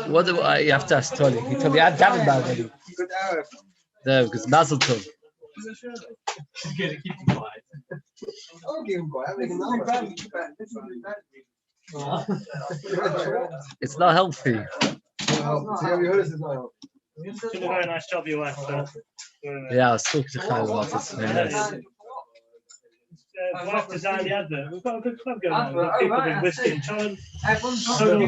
What do I? You have to ask Tony. He told me I had David already. No, because Mazel Tov. It's not healthy. It's a very nice job you left. Yeah, I was talking to Chaim about it. Wife designed the advert. We've got a good club going on. We've got people with whiskey and challenge.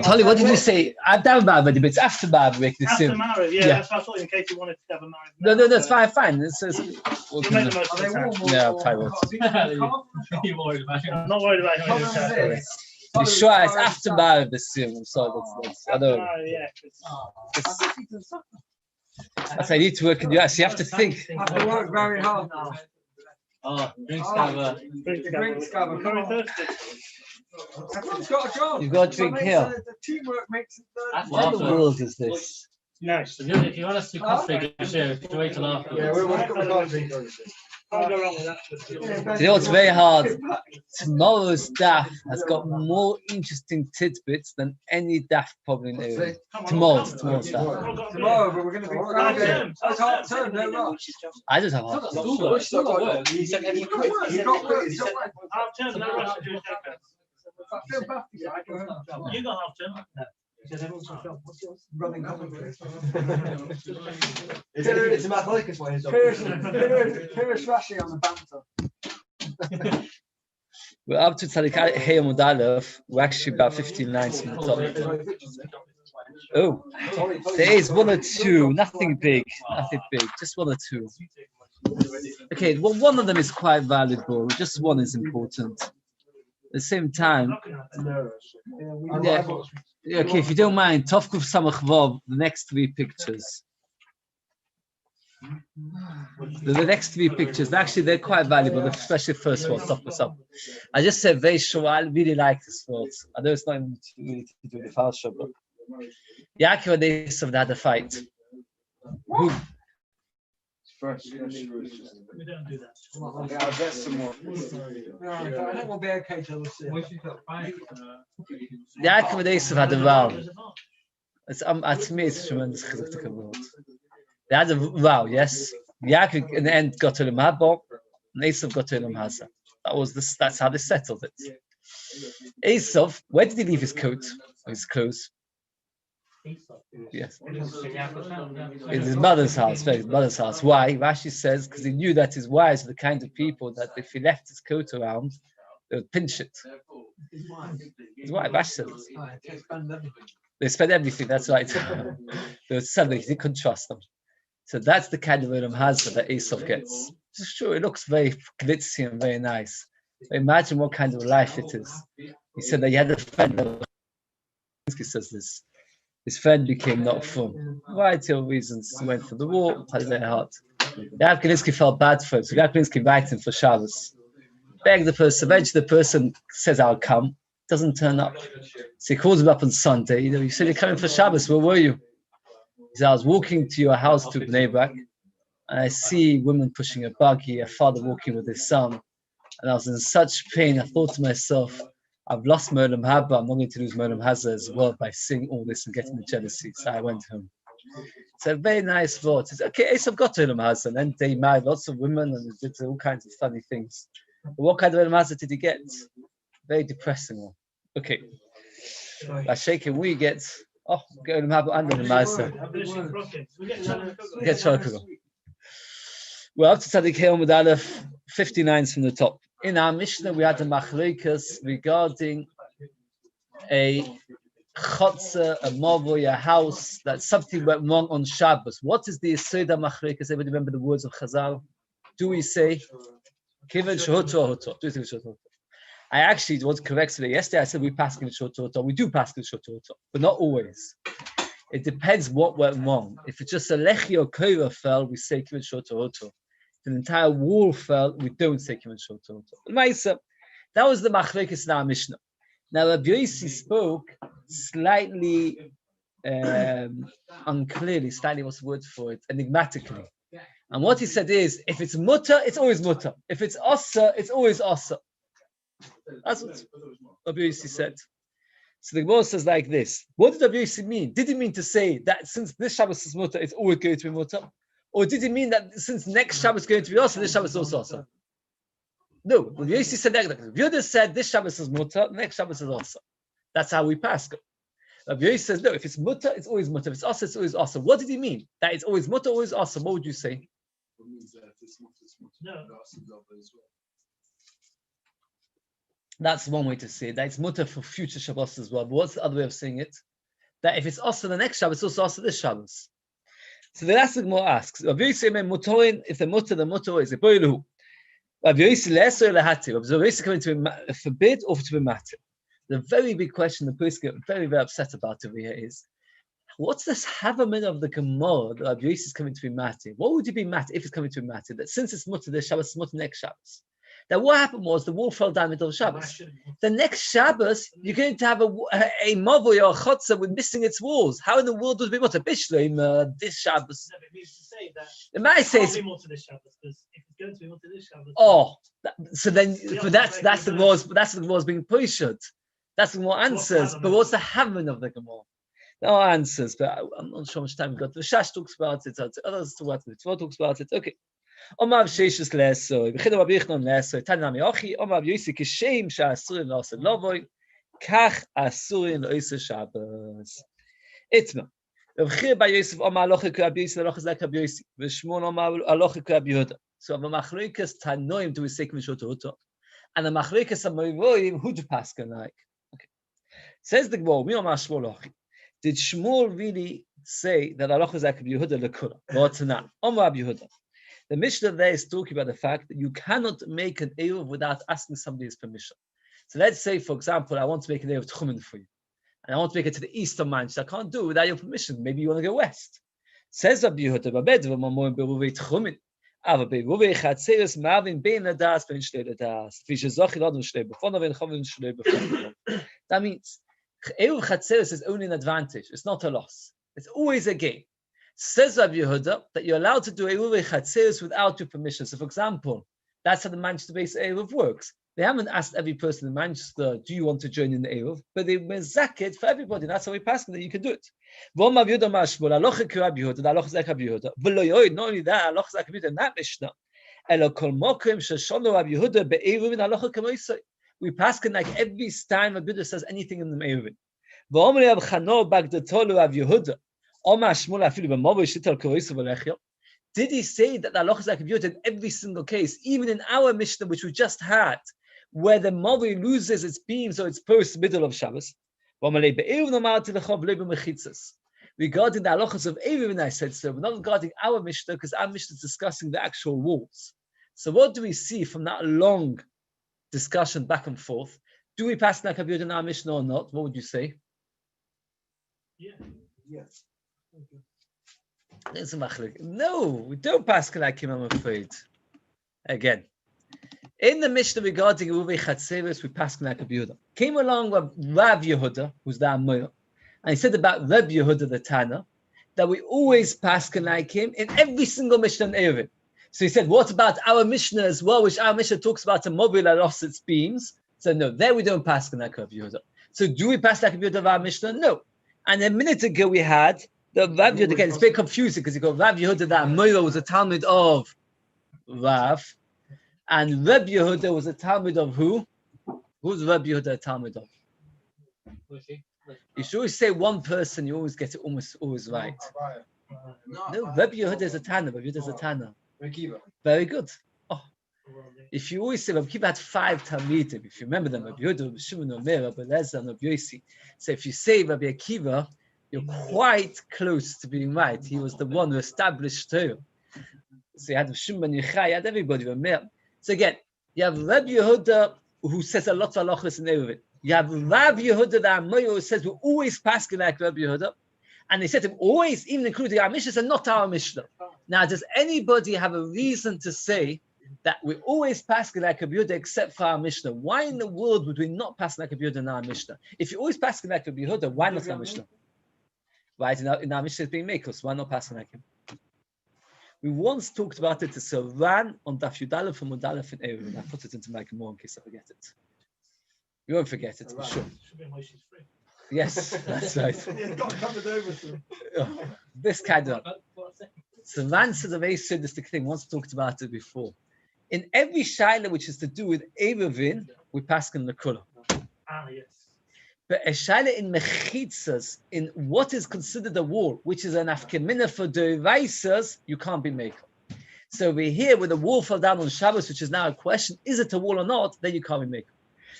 Tolly, what did you say? I don't married, but it's after married. After married, yeah. That's what I thought in case you wanted to have a married. No, that's fine. It's you make the most of the time. Yeah, I will. I'm not worried about it. To be sure, it's after married this year. So that's I don't know. That's I need to work in the US. You have to think. I have to work very hard now. Oh, drinks cover. Drinks cover. Everyone's got a job. You've got to drink here. The teamwork makes it. What in the world is this? Nice. If you want us to coffee, just wait till after. Yeah, we're Can't go wrong with that. You know what's very hard? Tomorrow's DAF has got more interesting tidbits than any DAF probably in Eiruvin. Tomorrow's DAF. Tomorrow, but we're going to be Friday. That's half term, no rush. I just have half term. Half term, no rush to do a takeout. I feel bad for you. I go home. You got half term. Running commentary. It's a mathematicus one. Pirish Rashi on the banter. We're up to Tzadik Hey Aleph. We're actually about 15 lines from the top. Oh, there is one or two. Nothing big. Just one or two. Okay, well, one of them is quite valuable. Just one is important. At the same time, yeah, okay, if you don't mind, Tovkuf Samach Vav, the next three pictures. The next three pictures, actually, they're quite valuable, especially the first one, Tovkuf Samach. I just said very sure, I really like this word. I know it's not really to do with the Falsha, but Yaakov and Esav had a fight. Who? First. We don't do that. Yeah, I'll get some more. I think we'll be okay till we see. Yaakov and Esav had a row. To me, it's a tremendous chizuk to word. They had a row, yes. Yaakov in the end got to the Haba, and Esav got to the Haza. That's how they settled it. Esav, where did he leave his coat or his clothes? Yes. In his mother's house, Why? Rashi says because he knew that his wives were the kind of people that if he left his coat around, they would pinch it. His wife, Rashi says. They spend everything, that's right. They would suddenly, he couldn't trust them. So that's the kind of Ulam Hazah that Esau gets. It's true, it looks very glitzy and very nice. But imagine what kind of life it is. He said that he had a friend, he says this. His friend became not from variety of reasons. He went for the war, had it very hard. Yaakov Kaninsky felt bad for him, so Yaakov Kaninsky invited him for Shabbos. Begged the person, eventually the person says, I'll come, doesn't turn up. So he calls him up on Sunday. You said you're coming for Shabbos, where were you? He said, I was walking to your house to Bnei Brak, and I see women pushing a buggy, a father walking with his son, and I was in such pain, I thought to myself, I've lost Merlam Haba. I'm not going to lose Merlam Hazah as well by seeing all this and getting the jealousy. So I went home. It's a very nice thought. It's okay, Esav got to Merlam Hazah, and then they married lots of women and did all kinds of funny things. But what kind of Merlam Hazah did he get? Very depressing one. Okay. By shaking, we get Merlam Haba and Merlam Hazah. We get chocolate. We're up to Tzadik Hey Aleph, 59s from the top. In our Mishnah, we had a machlokas regarding a chotzer, a mavoi, a house, that something went wrong on Shabbos. What is the Yesod machlokas? Everybody remember the words of Chazal? Do we say, Kiven shehoto hoto? Do we say shehoto? I actually was correct today. Yesterday I said we pass in shehoto hoto. We do pass in shehoto hoto, but not always. It depends what went wrong. If it's just a lechi or koira fell, we say Kiven shehoto hoto. An entire wall fell, we don't say Kiven shehoto hoto. That was the machlokes in our Mishnah. Now Rabbi Yossi spoke slightly unclearly, what's the word for it, enigmatically. And what he said is, if it's mutter, it's always mutter. If it's asa, it's always asa. That's what Rabbi Yossi said. So the Gemara says like this: what did Rabbi Yossi mean? Did he mean to say that since this Shabbos is mutter, it's always going to be mutter, or did he mean that since next Shabbos is going to be also, this Shabbos is also also? No, Rabbi Yossi said that. Yehuda said this Shabbos is mutter, next Shabbos is also. That's how we pass. Rabbi Yossi says no. If it's mutter, it's always mutter. If it's also, it's always also. What did he mean? That it's always mutter, always also. What would you say? No. That's one way to say it. That it's mutter for future Shabbos as well. But what's the other way of saying it? That if it's also the next Shabbos, it's also this Shabbos. So the last Gemara asks, Rabbi Yossi meant mutoin. If the mutter is a boilu. Rabbi Yossi leser lahati. Rabbi Yossi coming to forbid or to be matter. The very big question the priest get very, very upset about over here is, what's this havamin of the Gemara that Rabbi Yossi is coming to be matter? What would you be matter if it's coming to be matter? That since it's mutter this Shabbos, it's mutter next Shabbos. That what happened was the wall fell down in the middle of Shabbos. The next Shabbos, you're going to have a mavoi or a chotzer with missing its walls. How in the world would it be mutter? Bishleim this Shabbos. No, but it means to say that It might say it's more to this Shabbos, because if it's going to be more to this Shabbos. oh, so then for that's the Gemara's being pushed. That's the Gemara answers. But what's the havamin of the Gemara? No answers, but I'm not sure how much time we've got. The Shash talks about it, others talk about it, Tzvah talks about it. Okay. Omav sheishes leso, b'chidam abichnon leso, tanami ochi, omav yosi kishem sha'asurin lo'aseh lovoi, kach asurin lo'aseh Shabbos. Itma. B'chir ba Yosef omar aloche ku Rabbi Yossi, aloche zek Rabbi Yossi, v'shmon omar aloche ku Rabbi Yehuda. So the machlokas tanoim do we say k'mishot huto, and the machlokas amoivoim who do paskan like. Okay. Says the Gemara, mi omar Shmuel ochi. Did Shmuel really say that aloche zek Rabbi Yehuda lekula? Or tana? Omar Rabbi Yehuda. The Mishnah there is talking about the fact that you cannot make an Eruv without asking somebody's permission. So let's say, for example, I want to make an Eruv Tchumen for you, and I want to make it to the east of Manchester. I can't do it without your permission. Maybe you want to go west. Says Rabbi Yehuda, "Babed v'mamoim beruvei Tchumen, ava beruvei chatzeres ma'avin bein ladas bein shtei ladas. V'shezochi l'adam shtei b'fonav and chavim shtei b'fonav." That means Eruv chatzeres is only an advantage. It's not a loss. It's always a gain. Says Rabbi Yehuda that you're allowed to do Eiruvin Chatzeros without your permission. So, for example, that's how the Manchester-based Eruv works. They haven't asked every person in Manchester, "Do you want to join in the Eruv?" But they mezak it for everybody. That's how we pass it, that you can do it. Not only that, aloch zek in that Mishnah. We pass it like every time a Buddha says anything in the Eiruvin. Did he say that the halacha is like in every single case, even in our Mishnah, which we just had, where the Mavi loses its beams or its posts middle of Shabbos? Regarding the halachas of Eiruvin, I said so, but not regarding our Mishnah, because our Mishnah is discussing the actual walls. So what do we see from that long discussion back and forth? Do we pass like Abiyud in our Mishnah or not? What would you say? Yeah. Yes. No, we don't pass like him, I'm afraid. Again, in the Mishnah regarding Eiruvin Chatzeros, we pass like Yehuda. Came along with Rav Yehuda, who's the Amoyer, and he said about Rav Yehuda the Tana, that we always pass like him in every single Mishnah in Eiruvin. So he said, what about our Mishnah as well, which our Mishnah talks about a mobile that lost its beams? So no, there we don't pass like Rav Yehuda. So do we pass like Yehuda of our Mishnah? No. And a minute ago we had the Rav Yehuda, again, it's very confusing because you got Rav Yehuda that Amoyer was a Talmud of Rav, and Reb Yehuda was a Talmud of who? Who's Reb Yehuda a Talmud of? You should always say one person, you always get it always right. No, Reb Yehuda is a Tana. Reb Yehuda is a Tana. Very good. Oh, if you always say Reb Kiva had 5 Talmidim, if you remember them, Reb Yehuda, Reb Shimon, Reb Meir, Reb Elazar, Reb Yossi. So if you say Reb Akiva, you're quite close to being right. He was the one who established Torah. So you had Shimon Yochai, you had everybody, Reb Meir. So again, you have Reb Yehuda who says a lot of halachos in Eiruvin. You have Rav Yehuda the Amoyer who says we always pass like Reb Yehuda, and they said to him always, even including our Mishnah, and not our Mishnah. Now, does anybody have a reason to say that we always pass like Reb Yehuda except for our Mishnah? Why in the world would we not pass like Reb Yehuda in our Mishnah? If you always pass like Reb Yehuda, why not our Mishnah? Right, in our Mishnah is being makos. Why not pass like him? We once talked about it to Saran on Daf Yudalef from Udalef in Eiruvin. I put it into my Gemara in case I forget it. You won't forget it, for sure. Should be Moshe's free. Yes, that's right. He's got covered over to. This kind of. So answer the very sadistic thing. Once talked about it before. In every shaila which is to do with Eiruvin, we pass in the kula. Yes. But a shaila in mechitzas, in what is considered a wall, which is an afkemina for devaisas, you can't be maker. So we're here with the wall fell down on Shabbos, which is now a question: is it a wall or not? Then you can't be maker.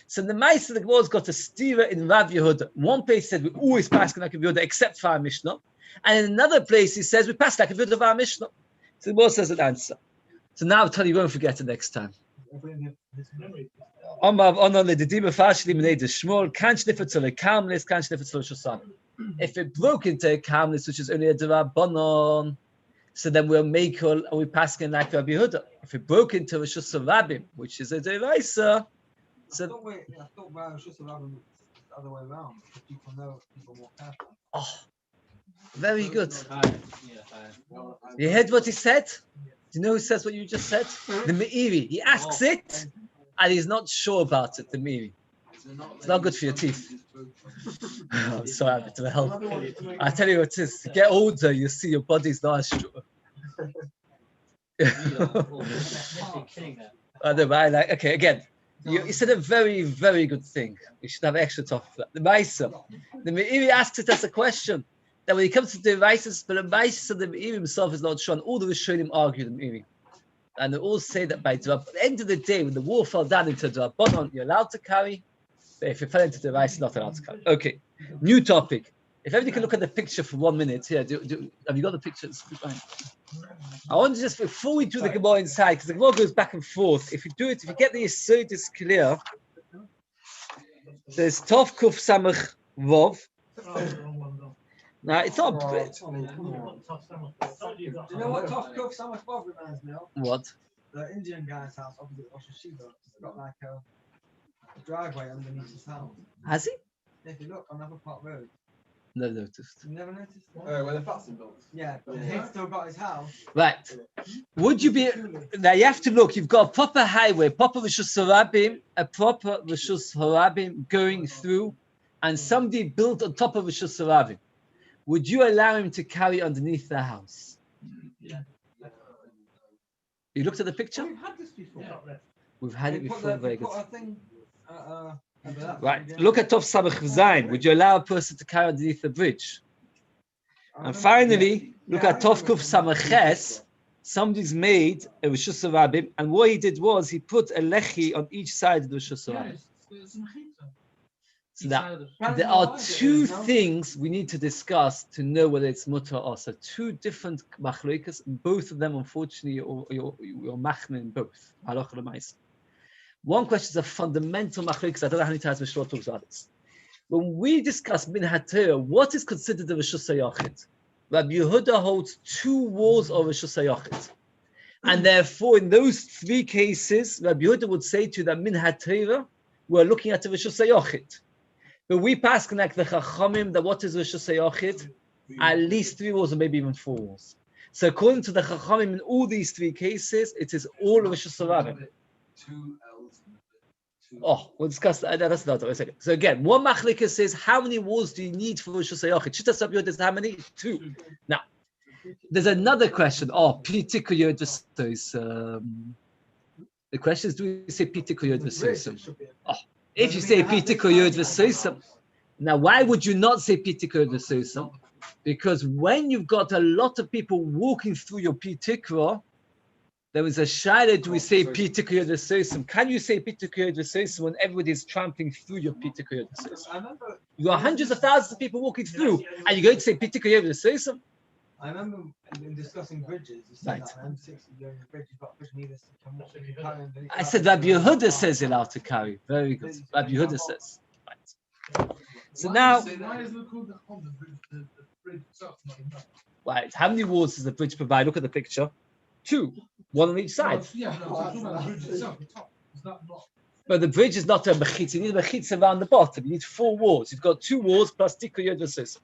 So the Ma'aseh the Gemara's got a stira in Rav Yehuda. One place said we always pass like a Yehuda except for our Mishnah, and in another place he says we pass like a Yehuda for our Mishnah. So the Gemara says an answer. So now I'll tell you, you won't forget it next time. If it broke into a calmness, which is only a derabanan, so then we'll make all and we pass in like Rabbi Yehuda. If it broke into a Rishus Rabbim, which is a deraisa, so I thought Rishus Rabbim was the other way around. People know people more careful. oh, very good. Hi. You heard what he said? Do you know who says what you just said? The Meiri. He asks it, and he's not sure about it. The Meiri. It's not good for your teeth. I'm sorry, I'm a bit of a help. I tell you what it is. To get older, you see your body's not as strong. Okay, again, you said a very, very good thing. You should have extra talk for that. The Ma'aseh. The Meiri asks it as a question. That when it comes to the devices, but the Ma'aseh, the Meiri himself is not sure, and all the Rishonim argue the Meiri. And they all say that by at the end of the day, when the wall fell down into the Rabbanon, you're allowed to carry. But if you fell into the device, you're not allowed to carry. Okay, new topic. If everybody can look at the picture for 1 minute here, have you got the picture? I want to just, before we do the Gemara inside, because the Gemara goes back and forth. If you get the Yesodis clear, there's Tov Kuf Samach Vov. Now it's not. Do you know what Tough Cove so much Bob reminds me of? What? The Indian guy's house opposite Rosh Hashiva. It's got like a driveway underneath his house. Has he? If you look on Upper Park Road. Never noticed. You never noticed? Where the flats are built. Yeah, but he's still got his house. Right. Would you be now? You have to look. You've got a proper highway, proper Rishus Harabim, a proper Rishus Harabim going through, and somebody built on top of Rishus Harabim. Would you allow him to carry underneath the house? Yeah. You looked at the picture? We've had this before. Yeah. We've had it before. Very good. Right. Right. Look at Tov Samach Zayin. Would you allow a person to carry underneath the bridge? And finally, look at Tov Kuf Samach Ches. Somebody's made a Rishus Harabim, and what he did was he put a lechi on each side of the Rishus Harabim. So that there are two things we need to discuss to know whether it's mutter or also. Two different machlokas, both of them, unfortunately, you're machmin in both. One question is a fundamental machlokas. I don't know how many times Mishra talks about this. When we discuss min haTorah, what is considered the Rishus HaYachid? Rabbi Yehuda holds two walls of Rishus HaYachid. And therefore, in those three cases, Rabbi Yehuda would say to you that min haTorah, we're looking at the Rishus HaYachid. But we pass connect the Chachamim that what is Rishus HaYachid? At least 3 walls or maybe even 4 walls. So according to the Chachamim in all these 3 cases, it is all Rishus Harabim. Oh, we'll discuss that. That's not a second. So again, one Machlika says, how many walls do you need for Rishus HaYachid? Shittas Rabbi Yehuda is how many? 2. Now, there's another question. Oh, Pitik Yod V'Soisam. The question is, do we say Pitik Yod V'Soisam? Oh. If you say Pitik Yod V'Soisam, now why would you not say Pitik Yod V'Soisam? Because when you've got a lot of people walking through your Pitikra, there is a shayla, do we say Pitik Yod V'Soisam? Can you say Pitik Yod V'Soisam when everybody is trampling through your Pitik Yod V'Soisam? You got hundreds of thousands of people walking through, and you're going to say Pitik Yod V'Soisam? I remember in discussing bridges, you said that on M60, you're in the bridge, you've got bridge needers to come up. I said Rabbi Yehuda says you're allowed to carry. Very good. Rabbi Yehuda says. Right. So now, Why is it called the bridge itself? right, how many walls does the bridge provide? Look at the picture. 2, 1 on each side. Yeah, no, I'm talking about the bridge itself. The top. Is that not? But the bridge is not a mechitza. You need a mechitza around the bottom. You need 4 walls. You've got 2 walls plus Tikku Yod V'Soisam.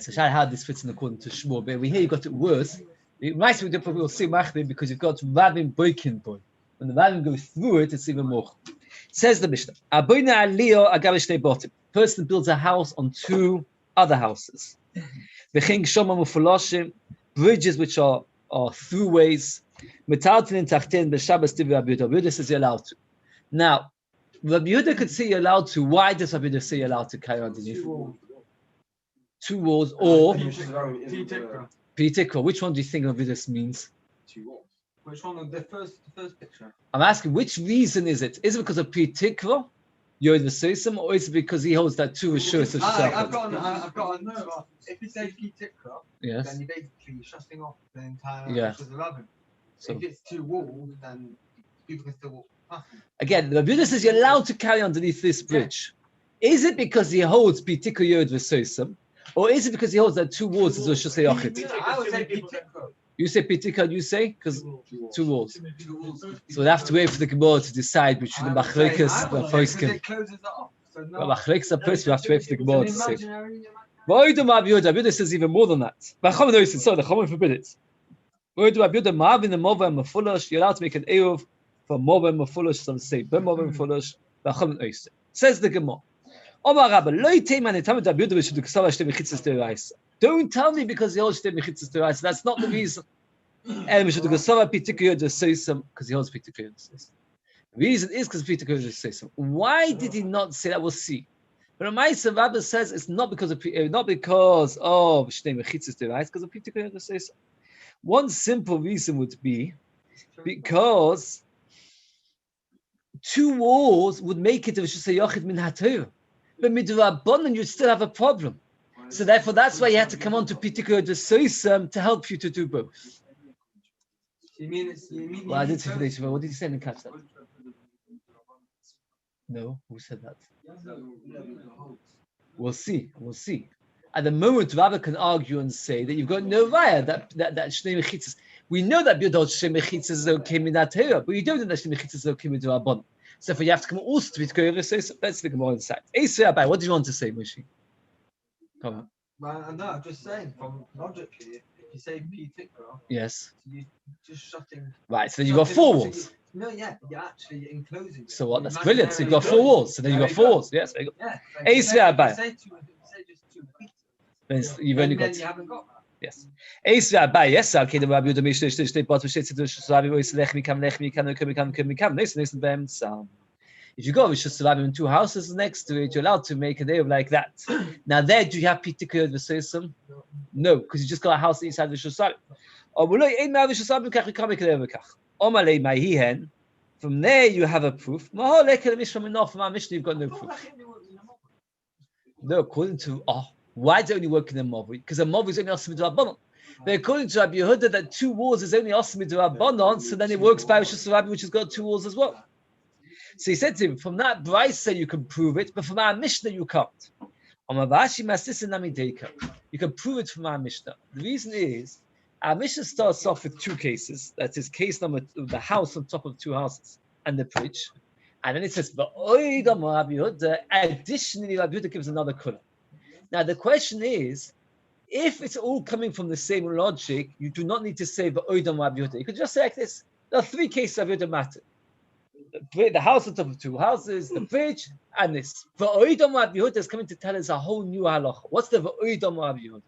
So how this fits in according to Shmuel, but we hear you got it worse. It might be different. We'll see Machmir because you've got Rabin breaking point. When the Rabin goes through it, it's even more. Says the Mishnah. Aboina aliyah agav shnei botim. Person builds a house on two other houses. V'chein shomam ufoloshim, bridges which are throughways. Metaltin tachtin b'Shabbos divrei Rabbi Yehuda. Rabbi Yehuda says you're allowed to. Now, Rabbi Yehuda could say you're allowed to. Why does Rabbi Yehuda say you're allowed to carry underneath? Two walls or Pitikra. Which one do you think Rabbi Yehuda means? Which one? The first picture. I'm asking, which reason is it? Is it because of Pitikra, Yod V'Sosim, or is it because he holds that two Rishus of I've Shachar? got no. If you say Pitikra, Yes. then you're basically shutting off the entire Yeah. Rishus of Oven. So If it's two walls, then people can still walk past them. again, Rabbi Yehuda says you're allowed to carry underneath this bridge. Is it because he holds Pitikra Yod V'Sosim, or is it because he holds that two walls is Rishus Yochid? I would say Pitikra. You say Pitikra, you say? Because two walls. So we have to wait for the Gemara to decide between the Machlekas and the Poskim. It closes it off. So The no. Machlekas and the Poskim, we have to wait for the Gemara to say. Imaginary. Rabbi Yehuda says even more than that. The Chachamim forbid it. Rabbi Yehuda, you're allowed to make an Eruv for Mova and Mefulash, some say Ben Mova and Mefulash. The Chachamim ois. Says the Gemara. Don't tell me because he holds Shtei Mechitzas D'Oraisa. That's not the reason. Because he holds Pitikra Yod V'Sosim. The reason is because Pitikra Yod V'Sosim. Why did he not say that? We'll see. But Ramaisa Rabba says it's not because of Shtei Mechitzas D'Oraisa, because of Pitikra Yod V'Sosim. One simple reason would be because two walls would make it if you Yochid Min HaTorah. But Midrabanan, you'd still have a problem. So therefore, that's why you had to come on to Pitikra Yod V'Sosim to help you to do both. You mean it's? You mean? Well, I didn't say for what did you say? I didn't catch that. No, who said that? We'll see. At the moment, Rabbi can argue and say that you've got no raya that Shnei Mechitzas. We know that Biyodot Shnei Mechitzas is okay in that Torah, but you don't know that Shnei Mechitzas is okay in Rabban. So if you have to come also to Pitikra Yod V'Sosim, let's think more inside. What do you want to say, Moshe? Come on. Well, no, I'm just saying, from logically, if you say Pitikra, Yes. you just shutting. Right. So then you've got four walls. No, yeah, you're actually enclosing. So what? That's brilliant. So you've got four walls. So then you've got four walls. Yes. Very good. Yeah. If you say just two feet, then you've only then got. you haven't got that. Yes. Yes. Okay. The Rabbi Yehuda Mishnah Shtei Bot V'Shetzi Dush Rabbi Ois Lech Mikam Lech Mikam Mikam Mikam Mikam. Nice Bem Sam. If you go with Shusarabim in two houses next to it, you're allowed to make a day like that. Now there, do you have Pitikra Yod V'Sosim? No, because you just got a house inside the Shusarabim. From there you have a proof. From our Mishnah, you've got no proof. No, according to why does it only work in a Mavi? Because a Mavi is only Asim D'Rabbanon. But according to Rabbi Yehuda, that two walls is only Asim D'Rabbanon, so then it works by Rishus Rabbi, which has got two walls as well. So he said to him, from that Brisa you can prove it, but from our Mishnah you can't. You can prove it from our Mishnah. The reason is, our Mishnah starts off with two cases. That is case number two, the house on top of two houses and the bridge. And then it says, additionally, Rabbi Yehuda gives another color. Now the question is, if it's all coming from the same logic, you do not need to say V'oidam Rabbi Yehuda. You could just say like this. There are three cases of Yehuda matter. The house on top of two houses, the bridge, and this. V'oidam Rabbi Yehuda is coming to tell us a whole new halacha. What's the V'oidam Rabbi Yehuda?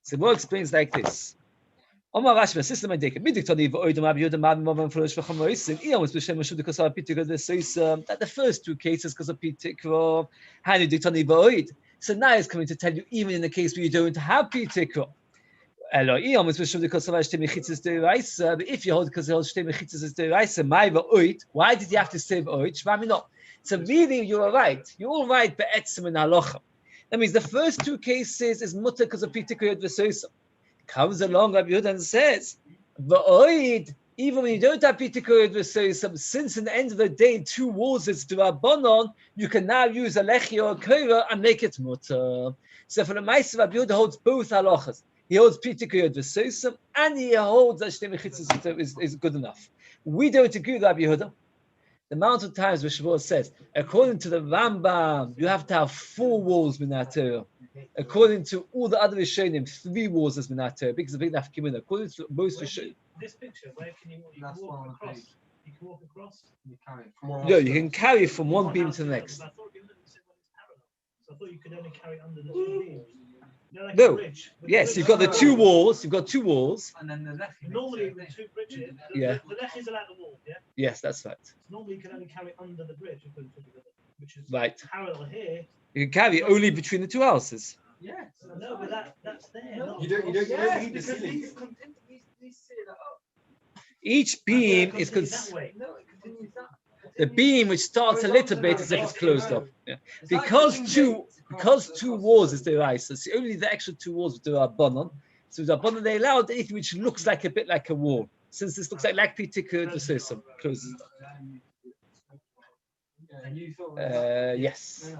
So Gemara explains like this. Omar Rashi, my sister, my deacon, Midiktani V'oidam Rabbi Yehuda, Ma'am Movam Flourish V'chamoisim. Iyamus B'Shem Meshud because of Pitikra V'Sosim. That the first two cases because of Pitikra. Hani Diktani V'oid. So now it's coming to tell you, even in the case where you don't have Pitikra. But if you hold because you hold Shtei Mechitzas D'Oraisa, my V'oid, why did you have to say V'oid? Shmami no. So really, you're right. You're all right, Be'etzim and Halacha. That means the first two cases is mutter because of Pitikra Yod V'Sosim. Comes along Rabbi Yehuda and says, V'oid, even when you don't have Pitikra Yod V'Sosim, since in the end of the day, two walls is D'Rabbanon, you can now use a Lechi or a Korah and make it mutter. So for the Ma'aseh, Rabbi Yehuda holds both halachas. He holds Pitikra Yod V'Sosim, and he holds that Shtei Mechitzas is good enough. We don't agree with Rabbi Yehuda. The amount of times where Shavuot says, according to the Rambam, you have to have four walls Minat Torah. According to all the other Rishonim, three walls is Minat Torah, because of Big Nafkimina. According to most Rishonim. This picture, where can you walk across? You can walk across. No, you can carry from one beam to the next. I thought you said when it's parallel. So I thought you could only carry under the two beams. You know, like No. a bridge. With Yes, the you've bridge got the parallel. two walls. You've got two walls. And then the left. Normally with two bridges, Yeah. the left is allowed the wall, yeah? Yes, that's right. Normally you can only carry under the bridge, which is Right. parallel here. You can carry only between the two houses. Yeah. No, but that's there. No, not You don't Yeah, need the because ceiling. these set it up. Each beam is Continues cons- that way. No, it continues that. the beam which starts a little bit as if it's closed off. Yeah. Because two walls is the right, so it's only the extra two walls with the Rabbanon. So the Rabbanon they allowed anything which looks like a bit like a wall. Since this looks like Pitikud, the system closes. Yes.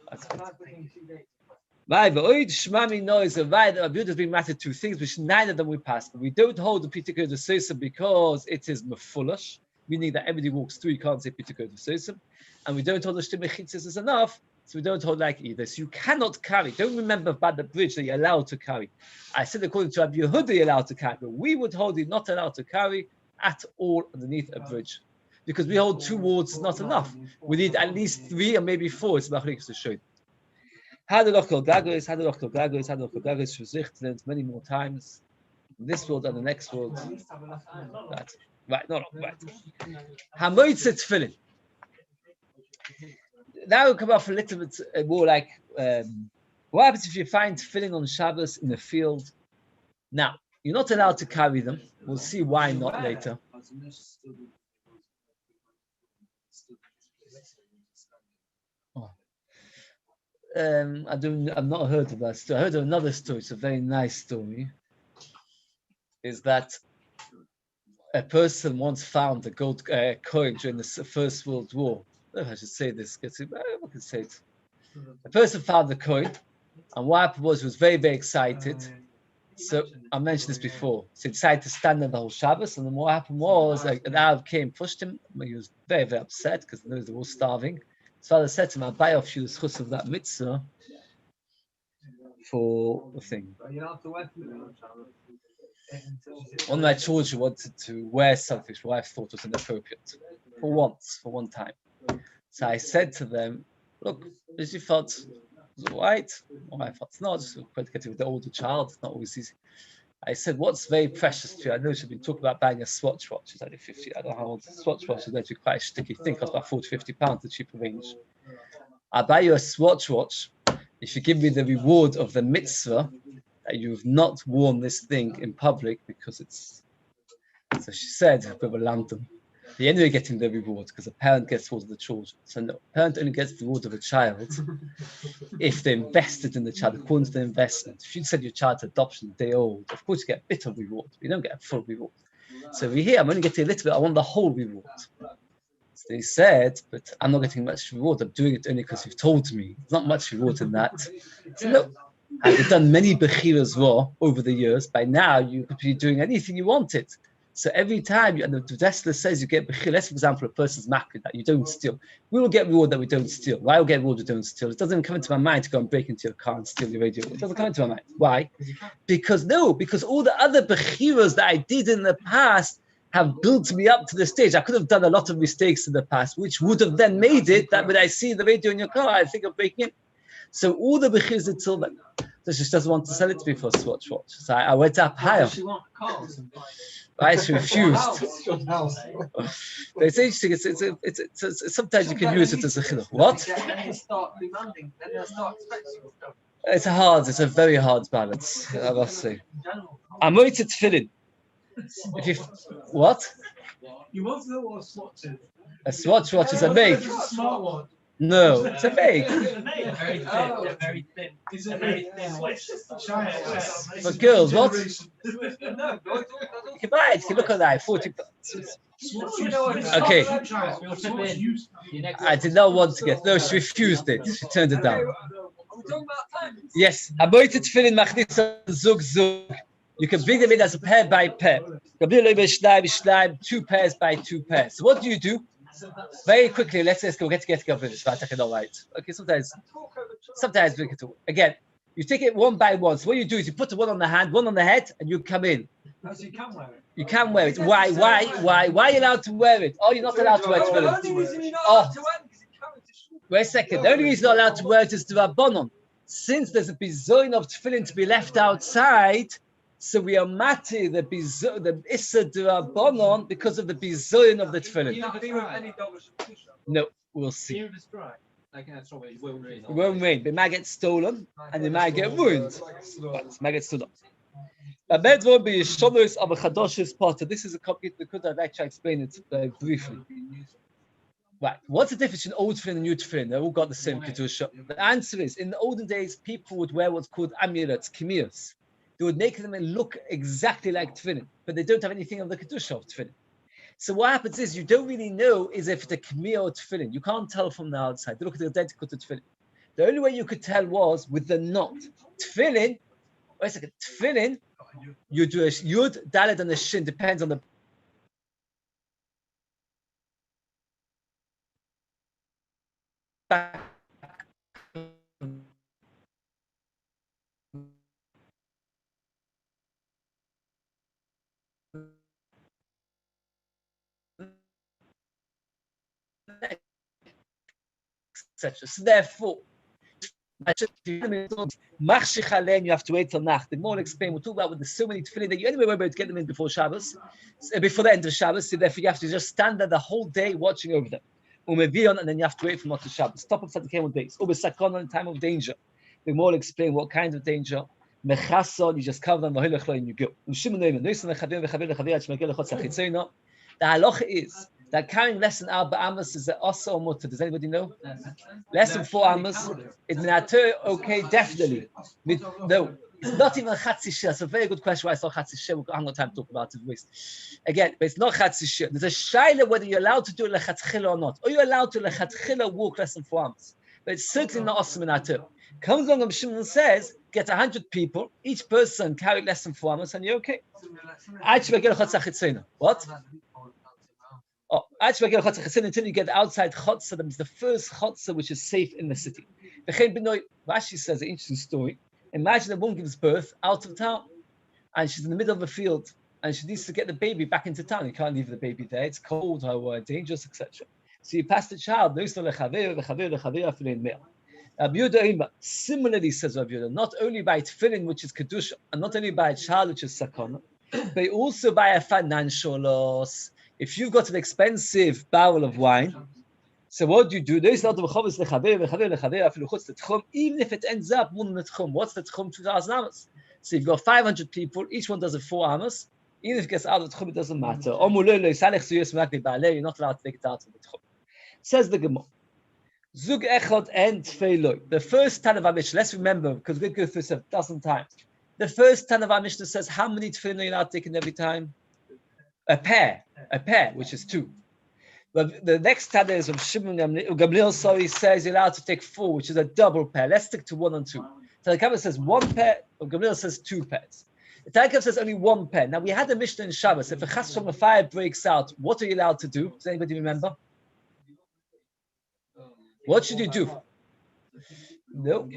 That's good. Right, but Oid Shmami knows that right, Rabbi has been mattered two things which neither of them we pass. We don't hold the Pitikud the system because it is mefulash, meaning that everybody walks through. You can't say Pitikud the system, and we don't hold the Shtimechitzis is enough. So we don't hold like either. So you cannot carry. Don't remember about the bridge that you're allowed to carry. I said according to Rabbi Yehuda you're allowed to carry, but we would hold you not allowed to carry at all underneath a bridge. Because we hold two walls is not enough. We need at least three or maybe four. It's machlokes to show you. Hadalochel gagos, hadalochel gagos, hadalochel gagos, shvizich, many more times. In this world and the next world. Right, no, right. Hamoitzet tefillin. Now we'll come off a little bit more like what happens if you find tefillin on Shabbos in the field? Now, you're not allowed to carry them. We'll see why not later. I've not heard of that story. I heard of another story. It's a very nice story. Is that a person once found a gold coin during the First World War. I don't know if I should say this. I can say it. A person found the coin, and what happened was he was very, very excited. So I mentioned this before. So he decided to stand in the whole Shabbos, and then what happened was an Arab came, pushed him. He was very, very upset because they were all starving. His father said to him, "I'll buy off you the schus of that mitzvah for the thing." One of my children wanted to wear something which I thought was inappropriate for one time. So I said to them, "Look, as you felt was all right, or I thought it's not, just quite getting with the older child, it's not always easy." I said, "What's very precious to you?" I know she's been talking about buying a Swatch watch. She's only 50. I don't know how old a Swatch watch is actually quite a sticky thing, costs about 40, 50 pounds, the cheaper range. I'll buy you a Swatch watch if you give me the reward of the mitzvah that you've not worn this thing in public because it's. So she said, London. The end of getting the reward because a parent gets reward of the children. So no, a parent only gets the reward of a child if they invested in the child according to the investment. If you send your child to adoption day old, of course you get a bit of reward. You don't get a full reward. So over here, I'm only getting a little bit. I want the whole reward. So they said, but I'm not getting much reward. I'm doing it only because you've told me. There's not much reward in that. So no, I've done many bechiras raw over the years. By now, you could be doing anything you wanted. So every time, and the Dessler says you get bechir, let's for example, a person's makrid that you don't steal. We will get reward that we don't steal. Why will get reward we don't steal? It doesn't come into my mind to go and break into your car and steal your radio. It doesn't come into my mind. Why? Because all the other bechiras that I did in the past have built me up to the stage. I could have done a lot of mistakes in the past, which would have then made it that when I see the radio in your car, I think of breaking it. So all the bechiras until then. So she just doesn't want to sell it to me for a Swatch watch. So I went up higher. Right, she refused. But it's interesting. It's sometimes you can use it as a chinuch. What? It's a very hard balance. I must say. I'm going to tefillin. If you what? You want to know what a Swatch is? A Swatch watch is a make. It's a smartwatch. No, it's a make. Very thin. It's a Very very thin. For girls, what? You can buy it. You can look at that. 40. Okay. I did not want to get. No, she refused it. She turned it down. Yes. You can bring them in as a pair by pair. 2 pairs by 2 pairs. So what do? Very quickly, let's go get this. Right, I can all right. Okay, sometimes we get to again. You take it one by one. So what you do is you put the one on the hand, one on the head, and you come in. Oh, so you can wear it. You can wear it. Why? Why are you allowed to wear it? Oh, you're not allowed to wear The tefillin. only reason you're not Oh. allowed to wear it is it carries the shul. Wait a second. The only reason you're not allowed to wear it is the rabbanon. Since there's a bizoin of tefillin to be left outside, so we are mati the issa de rabbanon because of the bizoin of the tefillin. No, we'll see. Here is dry. Like in a strawberry, it won't rain. It won't rain. They might get stolen and they might get ruined. But it might get stolen. This is a complicated. I'd like to explain it briefly. Right. What's the difference between old tefillin and new tefillin? They all got the same kedusha. The answer is, in the olden days, people would wear what's called amulets, kimias. They would make them look exactly like tefillin, but they don't have anything of the kedusha of tefillin. So what happens is you don't really know is if it's a kimiya or tefillin. You can't tell from the outside. They look identical to tefillin. The only way you could tell was with the knot. Tefillin, wait a second, tefillin, you do a yud, dalet, and a shin, depends on the back. Etc. So therefore, you have to wait till Nacht. The more explain, we'll talk about with the so many tefillin that you anyway won't be able to get them in before Shabbos, before the end of Shabbos. So therefore, you have to just stand there the whole day watching over them. And then you have to wait for Motzei Shabbos. Stop up the camel days. Sakon in time of danger. The more explain what kind of danger. Mechasson, you just cover them and you go. The halacha is that carrying less than 4 amos is also or mutter. Does anybody know? Less than 4 amos is minater okay, definitely. No, it's not even chatzi shir. That's a very good question. Why it's not chatzi shir? I haven't got time to talk about it. Again, but it's not chatzi shir. There's a shaila whether you're allowed to do lechatchila or not. Or you're allowed to lechatchila walk less than 4 amos. But it's certainly not awesome minater. Comes along and Shimon says, get 100 people, each person carry less than 4 amos, and you're okay. What? Oh, until you get outside chotza, that is the first chotza which is safe in the city. Rashi says an interesting story. Imagine a woman gives birth out of town, and she's in the middle of a field, and she needs to get the baby back into town. You can't leave the baby there; it's cold or dangerous, etc. So you pass the child. Similarly, says Rabbi Yehuda, not only by tefillin, which is kedusha, and not only by a child, which is sakana, but also by a financial loss. If you've got an expensive barrel of wine, so what do you do? Even if it ends up more than the tchum, what's the tchum? 2,000 amos. So you've got 500 people, each one does it 4 amos. Even if it gets out of the tchum, it doesn't matter. You're not allowed to take it out of the tchum. Says the Gemara. Zug echad and tfeiloi. The first Tan of our Mishnah, let's remember, because we go through this 1,000 times. The first Tan of our Mishnah says, how many tefillin are you allowed to take in every time? A pair, which is 2. But the next Tana is of Shimon Gamliel, says you're allowed to take 4, which is a double pair. Let's stick to 1 and 2. So the Kabbalah says 1 pair, or Gamliel says 2 pairs. The Tanakh says only 1 pair. Now we had a Mishnah in Shabbos. If a chas from a fire breaks out, what are you allowed to do? Does anybody remember? What should you do? No.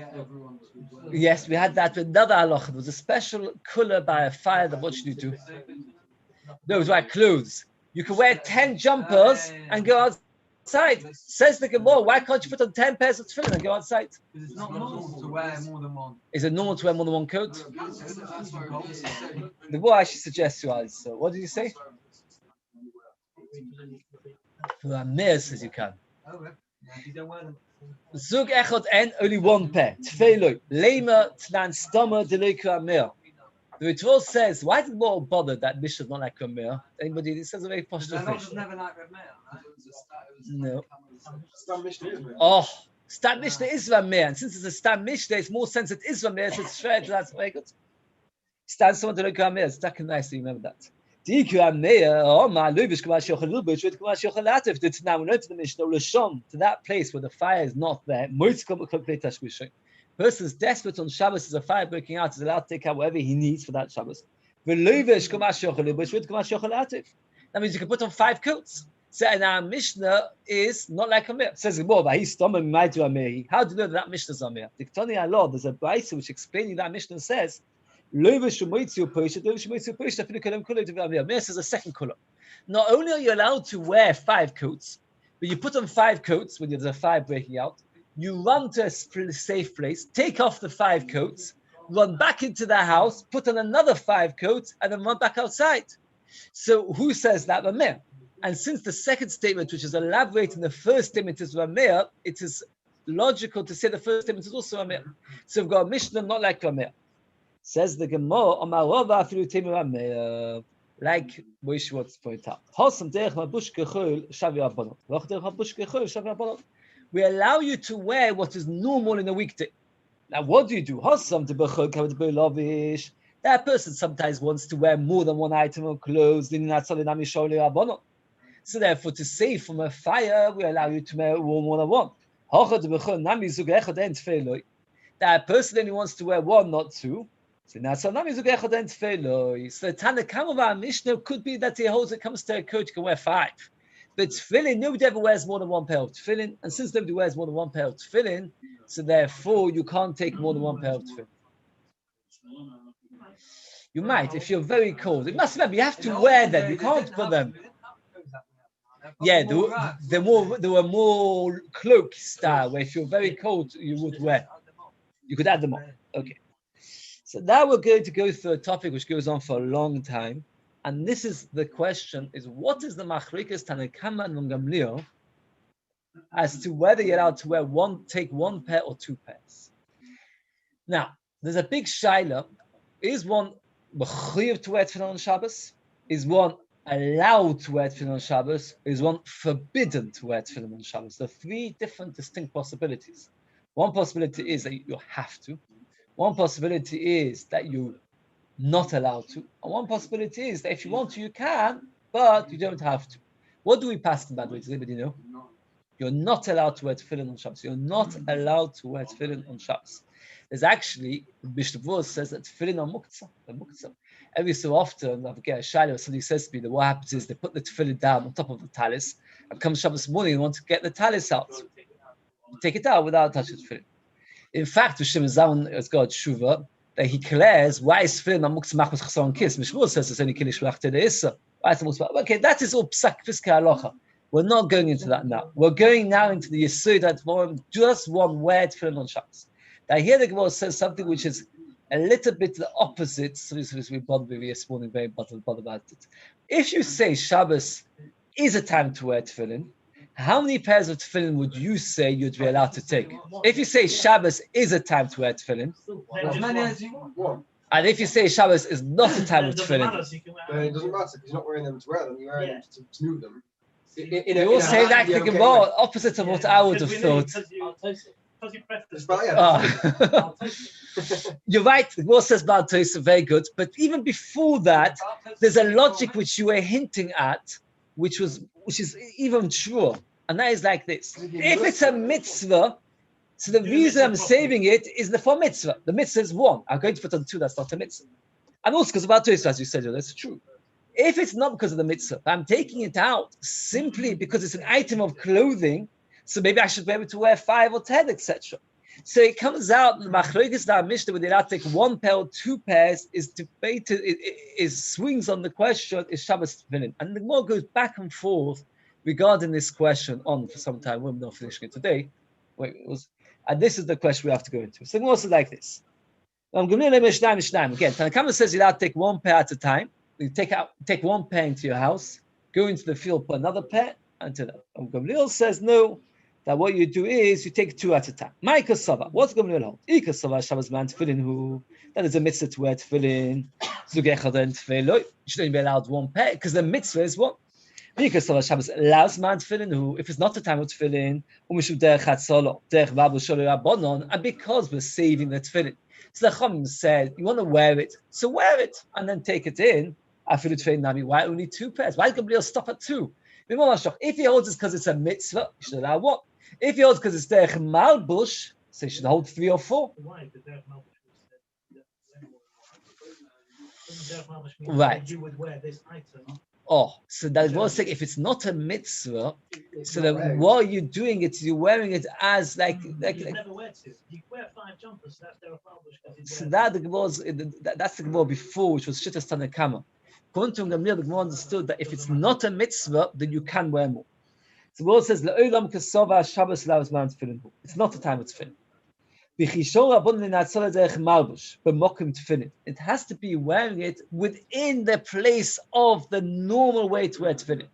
Yes, we had that with another halacha. It was a special colour by a fire. That what should you do? Those wear clothes. You can wear 10 jumpers and go outside. Says the Gemara, why can't you put on 10 pairs of tefillin and go outside? Because it's not normal to wear more than one. Is it normal to wear more than 1 coat? The Gemara actually suggests you are. So what did you say? Amir says you can. You don't wear them. Zug echad and only 1 pair. Tefillin. Lema tnan stama deliku amir. The Ritva says, why did more bother that Mishnah is not like Rameh? Anybody? It says a very posh thing. Never like Rameh, right? No. Oh, Stam Mishnah is Rameh, and since it's a Stam Mishnah, it's more sense it is Rameh, so it's fair. That's very good. Stand someone to look at Rameh. It's that nice to remember that. To the Mishnah, to that place where the fire is not there, person is desperate on Shabbos, there's a fire breaking out, is allowed to take out whatever he needs for that Shabbos. That means you can put on 5 coats. So, and our Mishnah is not like Amir. It says more, but he's stomach might do Amir. How do you know that Mishnah is Amir? There's a Brisa which explaining that Mishnah says, Meir says a second color. Not only are you allowed to wear 5 coats, but you put on 5 coats when there's a fire breaking out. You run to a safe place, take off the 5 coats, run back into the house, put on another 5 coats, and then run back outside. So who says that? Rameir. And since the second statement, which is elaborating the first statement, is Rameir, it is logical to say the first statement is also Rameir. So we've got a Mishnah not like Rameir. Says the Gemara, like Moshe wants to point out. We allow you to wear what is normal in a weekday. Now, what do you do? That person sometimes wants to wear more than one item of clothes. So therefore, to save from a fire, we allow you to wear more than one. That person only wants to wear one, not 2. So the Tanakh of our Mishnah could be that he holds it comes to a coat, you can wear 5. But tefillin, nobody ever wears more than one pair of tefillin, and since nobody wears more than one pair of tefillin, so therefore you can't take more than one pair of tefillin. You might, if you're very cold. It must remember, you have to wear them, you can't put them. Yeah, there were more cloak style, where if you're very cold, you would wear. You could add them on. Okay. So now we're going to go through a topic which goes on for a long time. And this is the question, is what is the machlokes Tanakama and Gamliel as to whether you're allowed to take one pair or 2 pairs? Now, there's a big shaila. Is one mechuyev to wear tefillin on Shabbos? Is one allowed to wear tefillin on Shabbos? Is one forbidden to wear tefillin on Shabbos? There are 3 different distinct possibilities. One possibility is that you have to. One possibility is that you're not allowed to. And one possibility is that if you want to, you can, but you don't have to. What do we pass in that way? Does anybody know? You're not allowed to wear tefillin on Shabbos. You're not allowed to wear tefillin on Shabbos. There's actually, Mishnah says that tefillin are muktzah. They're muktzah. Every so often, I get a shaila, somebody says to me that what happens is they put the tefillin down on top of the talis, and come Shabbos morning and want to get the talis out. You take it out without touching the tefillin. In fact, Hashem Zalman has got tshuva that he declares why is tefillin a muktzah machmas chasson kiss. Mishnah says it's only kilish v'achted issa. Okay, that is all psak piska halacha. We're not going into that now. We're going now into the yesod that just one word tefillin on Shabbos. Now here the Gemara says something which is a little bit the opposite. So we bothered with this morning, very bothered about it. If you say Shabbos is a time to wear tefillin, how many pairs of tefillin would you say you'd be allowed to take? If you say Shabbos is a time to wear tefillin, As many as you want. and if you say Shabbos is not a time of tefillin, But it doesn't matter because you're not wearing them to wear them, you're wearing them to move them. you're saying that the Gemara opposite of what I would have thought. You're right. The Gemara says Baal Tosa, very good. But even before that, there's a logic which you were hinting at, which is even truer, and that is like this: if it's a mitzvah, so the reason I'm saving it is the for mitzvah. The mitzvah is 1. I'm going to put on 2. That's not a mitzvah, and also because about Tosa, as you said, that's true. If it's not because of the mitzvah, I'm taking it out simply because it's an item of clothing. So maybe I should be able to wear 5 or 10, etc. So it comes out the machlokes that Mishnah when they allowed to take 1 pair or 2 pairs is debated. It swings on the question: is Shabbos tefillin? And the Gemara goes back and forth regarding this question on for some time. We're not finishing it today. And this is the question we have to go into. So the Gemara says like this: again, Tanakama says you're allowed to take 1 pair at a time. You take 1 pair into your house, go into the field, put another pair, until that. And Gamliel says no. That what you do is you take 2 at a time. Ma'ika Sava. What's Gamliel hold? Ika Sava Shabbos man tefillin who that is a mitzvah to wear tefillin. Zugechad and tefillin. You should only be allowed 1 pair because the mitzvah is 1. Ika Sava Shabbos allows man tefillin who if it's not the time of tefillin, umishu derech hatzolo derech vabu sholo rabbanon, and because we're saving the tefillin. So the Chachamim said you want to wear it, so wear it and then take it in. Afilu tefillin nami. Why only 2 pairs? Why did Gamliel stop at 2? If he holds it because it's a mitzvah, you should allow 1. If he holds because it's derech malbush, so you should hold 3 or 4. Right. You would wear this item Oh, so that was saying if it's not a mitzvah, so then while you're doing it, you're wearing it as like You never wear two. You wear 5 jumpers, so that's their Falbush. so that the Gemara that's the Gemara before, which was Shittas Tanakama. According to Gamliel, the Gemara understood that if it's not a mitzvah, then you can wear more. So the Gemara says Le'olam kasova Shabbos lavas man tefillin. It's not the time it's tefillin. It has to be wearing it within the place of the normal way to wear tefillin.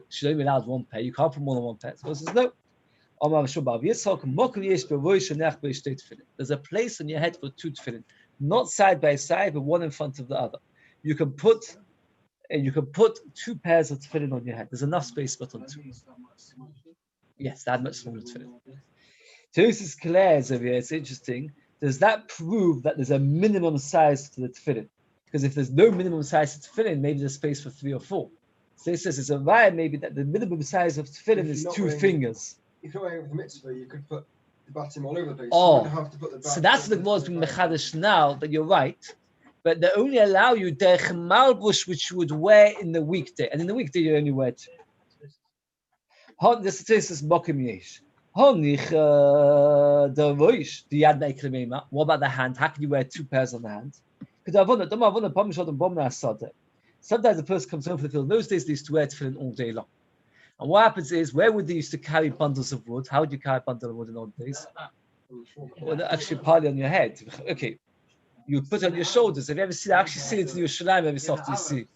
Should only allowed one pair. You can't put more than one pair. So it says no. There's a place on your head for 2 tefillin, not side by side, but one in front of the other. You can put 2 pairs of tefillin on your head. There's enough space to put on 2. Yes, that much smaller tefillin. Tosis declares over here, it's interesting. Does that prove that there's a minimum size to the tefillin? Because if there's no minimum size to tefillin, maybe there's space for 3 or 4. So it says it's a raya maybe that the minimum size of tefillin is 2 fingers. If you're wearing it with the mitzvah, you could put the batim all over the place. Oh, you wouldn't have to put the so that's the Gemara's being mechadish now that you're right, but they only allow you derech malbush, which you would wear in the weekday, and in the weekday you only wear 2. This is mokim yesh. What about the hand? How can you wear 2 pairs on the hand? Sometimes the person comes home from the field. In those days, they used to wear tefillin all day long. And what happens is, where would they used to carry bundles of wood? How would you carry a bundle of wood in old days? Well, actually, partly on your head. Okay, you put it on your shoulders. Have you ever seen? I actually see it in your Yerushalayim every so often. You see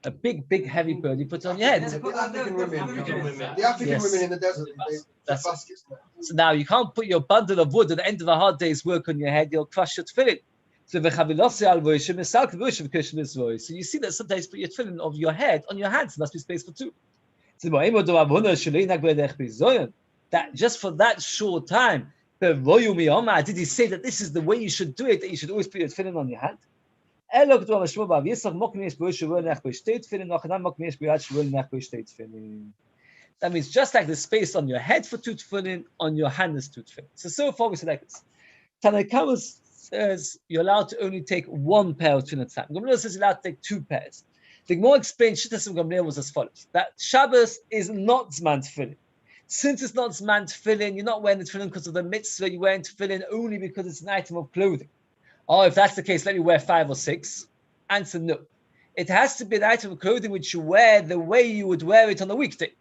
a big, heavy bird. You put it on your head. The African women in the desert, they baskets. So now you can't put your bundle of wood at the end of a hard day's work on your head. You'll crush your tefillin. So you see that sometimes you put your tefillin of your head on your hands. There must be space for 2. That just for that short time, did he say that this is the way you should do it? That you should always put your tefillin on your hand? That means just like the space on your head for 2 tefillin, on your hand is 2 tefillin. So far we say like this. Tanakama says you're allowed to only take 1 pair of tefillin at a time. Gamliel says you're allowed to take 2 pairs. The Gemara explained Shittas of Gamliel was as follows: that Shabbos is not Zman tefillin. Since it's not Zman tefillin, you're not wearing the tefillin because of the mitzvah. You're wearing tefillin only because it's an item of clothing. Oh, if that's the case, let me wear 5 or 6. Answer no. It has to be an item of clothing which you wear the way you would wear it on a weekday.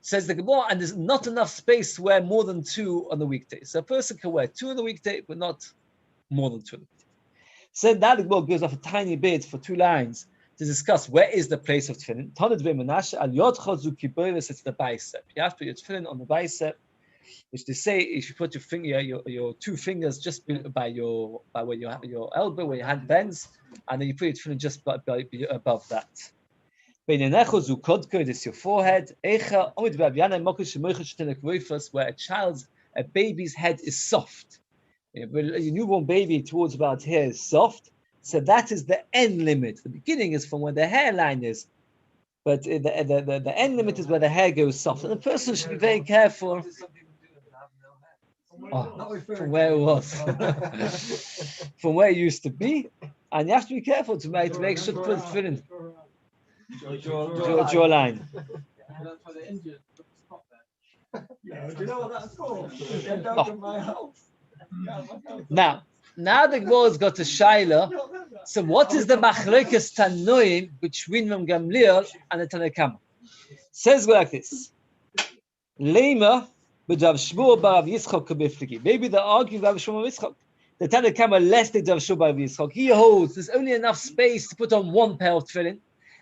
Says the Gemara, and there's not enough space to wear more than 2 on the weekday. So a person can wear 2 on the weekday, but not more than 2 on the weekday. So now the Gemara goes off a tiny bit for 2 lines to discuss where is the place of tefillin. It's the bicep. You have to put your tefillin on the bicep, which they say if you put your finger, your 2 fingers just by where your elbow, where your hand bends, and then you put your tefillin just above that. This is your forehead. Where a baby's head is soft. A newborn baby towards about here is soft. So that is the end limit. The beginning is from where the hairline is, but the end limit is where the hair goes soft. And the person should be very careful from where it was, from where it used to be, and you have to be careful to make sure to put it in jawline. Do you know what that's called? Now the Gemara's got a shaila. So what is the machlokes tanoim between Ram Gamliel and the Tanakama? Says like this: Lema b'Rav Shmuel bar Rav Yitzchak kabifligi. Maybe they're arguing Rav Shmuel bar Yitzchak. The Tanakama less than Rav Shmuel bar Yitzchak. He holds there's only enough space to put on 1 pair of tefillin,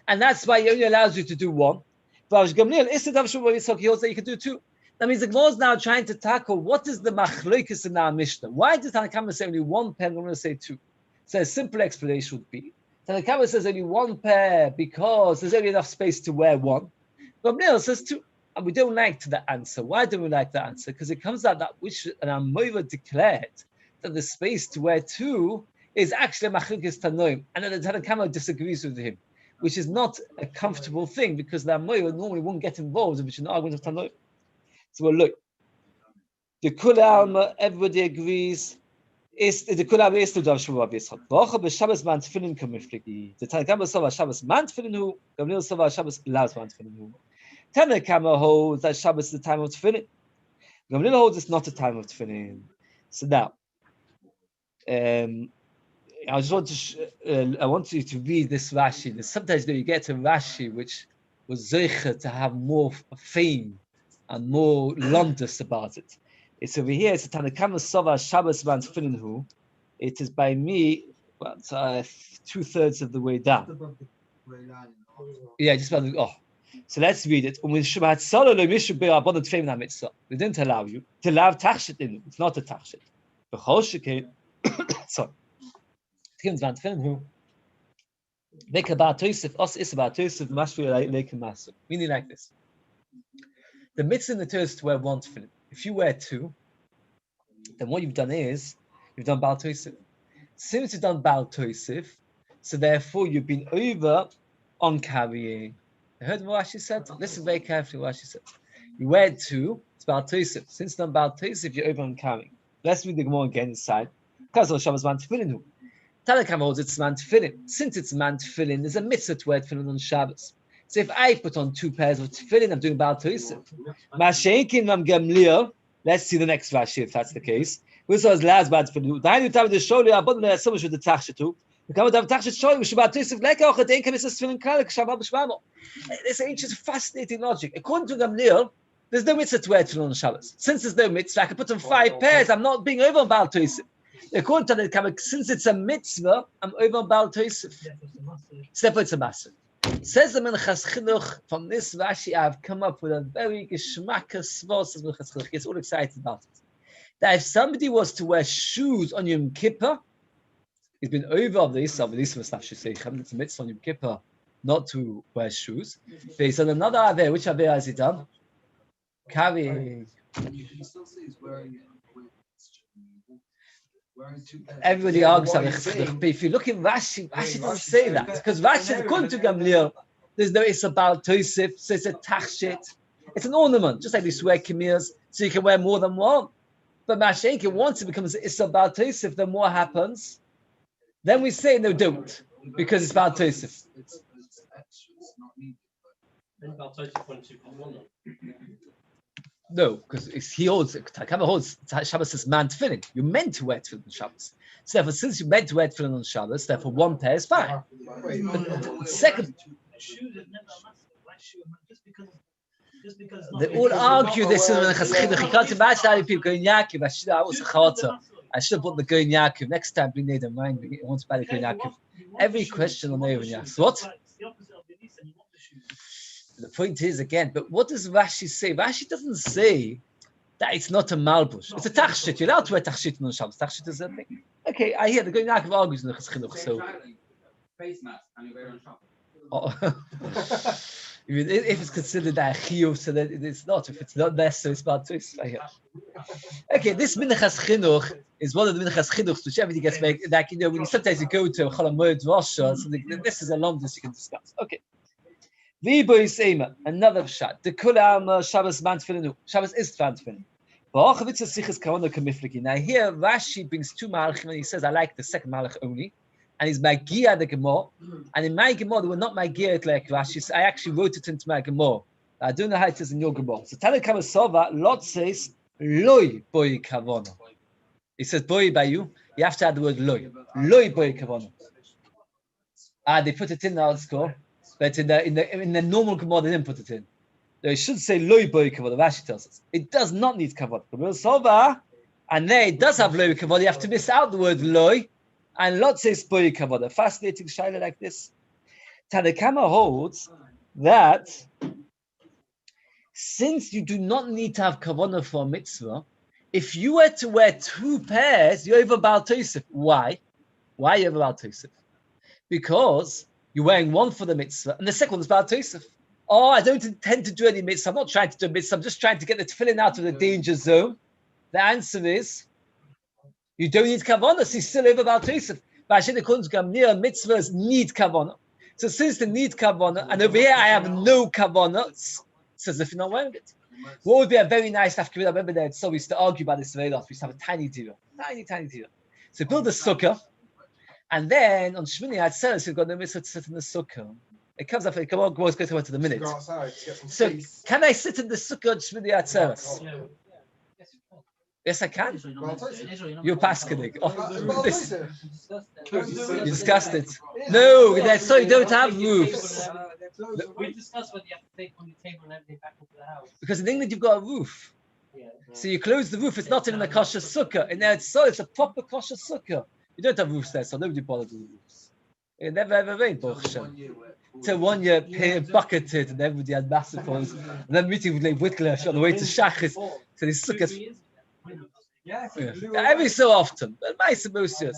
and that's why he only allows you to do 1. Rav Gamliel is the Rav Shmuel bar Yitzchak. He holds that you can do 2. That means the Gemara is now trying to tackle what is the machlokes in our Mishnah. Why does Tanakama say only 1 pair and I'm going to say 2? So a simple explanation would be Tanakama says only 1 pair because there's only enough space to wear 1. Gamliel says 2. And we don't like that answer. Why don't we like that answer? Because it comes out that which an Amoira declared that the space to wear 2 is actually a machlokes tanoim, and then the Tanakama disagrees with him, which is not a comfortable thing because the Amoira normally won't get involved in an argument of tanoim. So well, look, the Kul Alma, everybody agrees Ist the Kula ist du darfst schon wissen. Woche be Shabbos man tefillin kamifligi. The Tanakh Sova Shabbos man tefillin hu. Gamliel Sova Shabbos laus man tefillin hu. Tanakh holds that Shabbos is the time of tefillin. Gamliel holds it's not the time of tefillin. So now, I just want to I want you to read this Rashi. Sometimes you get a Rashi which was zeicher to have more fame and more londus about it. It's over here. It's a Tanakama Sova Shabbos man tefillin hu. It is by me about 2/3 of the way down. Above the grey line. Yeah, just about. So let's read it. We didn't allow you to love tachshit in it. It's not a tachshit. Sorry. Meaning like this. The mitzvah in the Torah is to wear one tefillin. If you wear two, then what you've done is you've done Baal Tosif. Since you've done Baal Tosif, so therefore you've been over on carrying. You heard what she said? Listen very carefully what she said. You wear two, it's Baal Tosif. Since you've done Baal Tosif, you're over on carrying. Let's read the Gemara again inside. Because of Shabbos man tefillin. Tanakh holds it's man tefillin. Since it's man tefillin, there's a mitzvah to wear tefillin on Shabbos. So if I put on 2 pairs of tefillin, I'm doing Baal Tosif. Masheikin mam gamliel. Let's see the next Rashi if that's the case. We saw as last bad tefillin. Dainu tav de sholi abod le so much with the tachshitu. We come to tachshit sholi we should Baal Tosif like auch the income is tefillin kalik shabbat b'shvamo. This ancient fascinating logic. According to Gamliel, there's no mitzvah to wear tefillin on Shabbos. Since there's no mitzvah, I can put on 5 pairs. I'm not being over on Baal Tosif. According to the Kabbalah, since it's a mitzvah, I'm over on Baal Tosif. Therefore, it's a massive. Says the Minchas Chinuch, from this Rashi, I've come up with a very geschmacka svos, says Minchas Chinuch. He gets all excited about it. That if somebody was to wear shoes on Yom Kippur, he's been over of this, it's a mitzvah on Yom Kippur not to wear shoes. Based on another Aveh, which Aveh has he done? Carrying. Everybody argues on it, but if you look in Rashi, Rashi doesn't say that because Rashi, according to Gamliel, there's no Issa Baal Tosif, so it's a tachshit. It's an ornament, just like you swear kamirs, so you can wear more than one. But Mashenka, once it becomes Issa Baal Tosif, then what happens? Then we say no, don't, because it's Baal Tosif. No, because he holds, Takama holds, Shabbos is man tefillin. You're meant to wear tefillin on Shabbos. So therefore, since you're meant to wear tefillin on Shabbos, therefore 1 pair is fine. But second, they all argue this in the Chassidic. You can't imagine how people going Yaakov. I should have put the going Yaakov next time. Bring Neder mind. I want to buy the going Yaakov. Every question on Eiruvin Yaakov. What? The point is again, but what does Rashi say? Rashi doesn't say that it's not a malbush. It's a tachshit. You're allowed to wear tachshit on Shabbos. Tachshit is a thing. Okay, I hear the going Yaakov argues in the Chinuch. So, face mask and you wear on Shabbos. If it's considered a chiyuv, so that it's not. If it's not necessary, it's bad too. Okay, this minchas chinuch is one of the minchas chinuchs which everybody gets made. Like when you sometimes you go to a Chol Hamoed Rosh, this is a long list you can discuss. Okay. Another pshat. The kulam Shabbos man tefillin. Shabbos is tefillin. Now here Rashi brings 2 malachim and he says I like the second malach only, and he's Magia the Gemara. And in my Gemara they were not Magia it like Rashi. So I actually wrote it into my Gemara. I don't know how it is in your Gemara. So Tanakh Sova Lot says loy boy kavona. He says boy by you. You have to add the word loy. Loy boy kavona. They put it in the article. But in the normal Gemara, they didn't put it in. They should say loy boy kavod. Rashi tells us it does not need kavod. And there it does have loy kavod. You have to miss out the word loy, and lot says boy kavod. A fascinating shaila like this. Tanakama holds that since you do not need to have kavod for a mitzvah, if you were to wear 2 pairs, you're over Baal Tosif. Why? Why are you over Baal Tosif? Because you're wearing 1 for the mitzvah, and the second one is Baal Tosif. Oh, I don't intend to do any mitzvah. I'm not trying to do a mitzvah. I'm just trying to get the tefillin out of the danger zone. The answer is, you don't need kavanah. So you're still over Baal Tosif. But Hashem calls Gamliel mitzvahs need kavanah. So since they need kavanah, and over here I have no kavanah, it's as if you're not wearing it. What would be a very nice after? I remember that. So we used to argue about this very lot. We used to have a tiny deal. Tiny deal. So build a sukkah, and then on Shmini Atzeres, you've got no mitzvah to sit in the sukkah. It comes up, come on, go to the minute. Go outside to get some So peace. can I sit in the sukkah on Shmini Atzeres? Yes, I can. You're paskening. You discussed it. No, that's so you don't have roofs. We discussed whether you have to take on your table and everything back into the house. Because in England you've got a roof. So you close the roof, it's not in a kosher sukkah. In there it's a proper kosher sukkah. You don't have roofs there, so nobody bothered with roofs. It never ever rained, Baruch Hashem. Till 1 year, bucketed, and everybody had massive problems. And then meeting with Leib Whitler on the way to Shachris. So these sukkahs. Yeah. Every so often, but most years.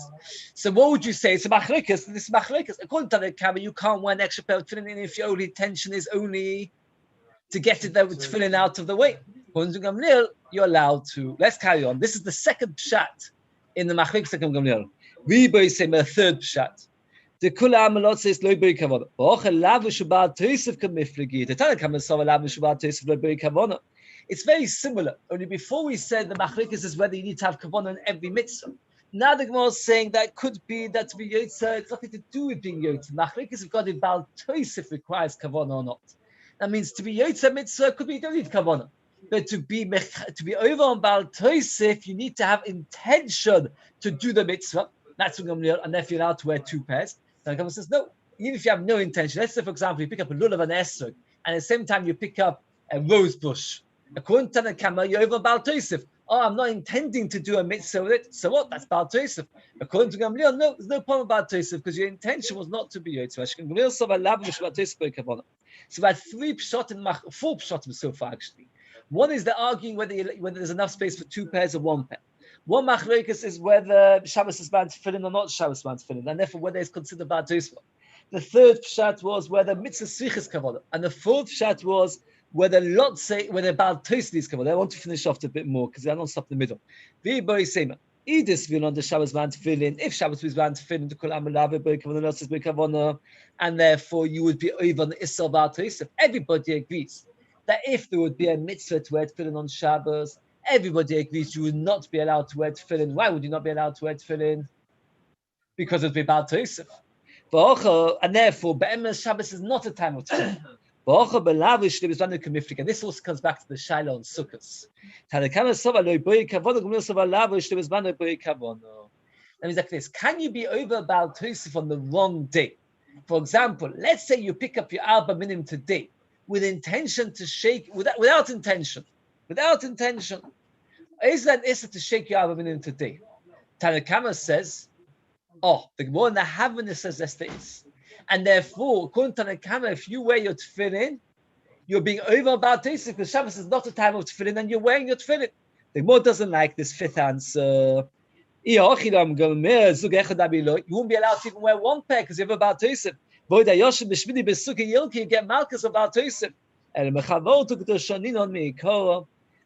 So what would you say? It's a machlokas. This is machlokas. According to the Kabbalah, you can't wear an extra pair of tefillin if your only intention is only to get it there with tefillin out of the way. According to Gamliel, you're allowed to. Let's carry on. This is the second pshat in the machlokas of Gamliel. We both say a third pshat. The kula amalot says lo b'ei kavana. V'ochel lavu shabbat tosef kamiflegi. The Tanakh Hamasava lavu shabbat tosef lo b'ei kavana. It's very similar. Only before we said the machlokas is whether you need to have kavanah in every mitzvah. Now the Gemara is saying that it could be that to be yotza, it's nothing to do with being yotza. Machlokas have got if Baal Tosef requires kavanah or not. That means to be yotza mitzvah could be you don't need kavanah, but to be over on Baal Tosef you need to have intention to do the mitzvah. That's what Gamliel, and if you're allowed to wear 2 pairs. Then the Gemara says no. Even if you have no intention, let's say for example you pick up a lulav and esrog, and at the same time you pick up a rose bush. According to the Kama, you're over Baal Tosef. Oh, I'm not intending to do a mitzvah with it. So what? That's Baal Tosef. According to Gamliel, no, there's no problem about Tosef because your intention was not to be Yotzah. So about 4 pshatim so far actually. One is they're arguing whether there's enough space for 2 pairs or 1 pair. One machlokas is whether Shabbos is bound to fill in or not Shabbos bound to fill in, and therefore whether it's considered Baal Tosef. The third pshat was whether mitzvah svichas kavanah, and the fourth pshat was whether Baal Tosef is kavanah. I want to finish off a bit more because I don't stop in the middle. V'boi sema. Idis will on the Shabbos bound to fill in. If Shabbos was bound to fill in, the kol amalav boi kavanah not says boi kavanah, and therefore you would be over on the Issel Baal Tosef. Everybody agrees that if there would be a mitzvah to wear tefillin on Shabbos, everybody agrees you would not be allowed to wear tefillin. Why would you not be allowed to wear tefillin? Because it would be Baal Tosef. And therefore, Be'emes Shabbos is not a time of tefillin. And this also comes back to the Shiloh and Sukkot. That means like this: can you be over Baal Tosef on the wrong day? For example, let's say you pick up your Arba Minim today with intention to shake, without intention. Is that issa to shake your Arba Minim today? Tanakama says, the Gemara in the Havana says that's the is. And therefore, according to Tanakama, if you wear your tefillin, you're being over about Tosef because Shabbos is not a time of tefillin and you're wearing your tefillin. The Gemara doesn't like this fifth answer. You won't be allowed to even wear 1 pair because you have about Tosef. You get malchus about Tosef.